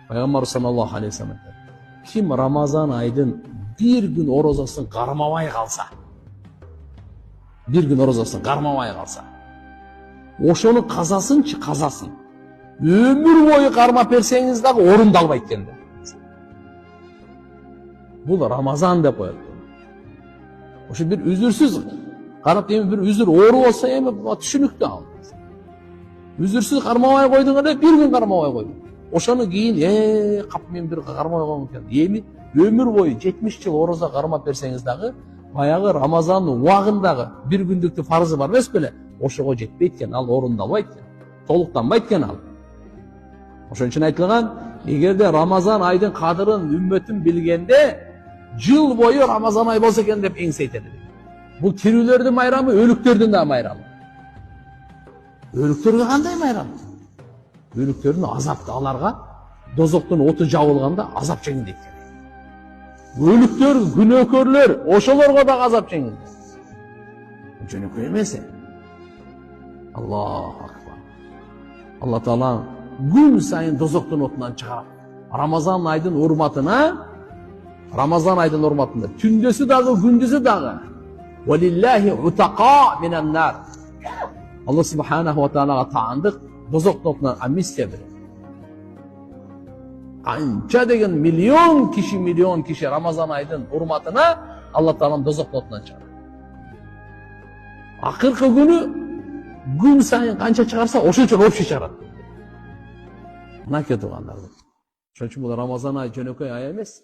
Пайgambar sallallohu alayhi vasallam aytadi. Kim Ramazan ayının bir gün orozasını qarmamay qalsa, bir gün orozasını qarmamay qalsa, oşonu qazasınçı qazasın. Ömür boyu qarmap bersеңiz dagı orundalбайт eкен. Бұл Ramazan деп koyadi. Oşu bir üzürsüz qarap demi bir üzür oru olsa emi түшүнүктүү ал. Üzürsüz qarmamay koyduğunda bir gün qarmamay koydu. Oşonu keyin qap men bir qarmamay koydum eкен. Emi ömür boyu 70 yıl oroza qarmap bersеңiz dagı баягы Ramazanның убагындагы bir gündüktü farzı var эмес беле? Ошого жетпейт экен, ал орундалбайт экен. Толуктанбайт экен ал. Ошон үчүн айтылган, эгерде Ramazan айдын кадырын үммөтүм билгенде, жыл бою Ramazan ай болсо экен деп эңсейтеді. Бул тирүүлөрдүн майрамы, өлүктөрдүн да майрамы. Өлүктөргө кандай майрам? Өлүктөрдүн азапты аларга дозоктун оту жабылганда азап чегиндейт. Өлүктөр, күнөөкөрлөр, ошолорго да азап чегинди. Жөнөкөй эмес. Аллаху акбар. Алла Таала gün сайын дозоктун отунан чыгарат. Ramazan айдын урматына, түндөсү дагы, күндүзү дагы. Валиллахи утаqa минан нар. Allah subhanahu wa ta'ala taandык дозоктун отунан амнистия берет. Qancha деген миллион киши Ramazan айдын урматына Алла Таалам дозоктун отунан чыгарат. Акыркы күнү gün сайын канча чыгарса, ошончо общий чыгарат. Мына кетип калгандар. Ошон үчүн бул Ramazan айы жөнөкөй ай эмес.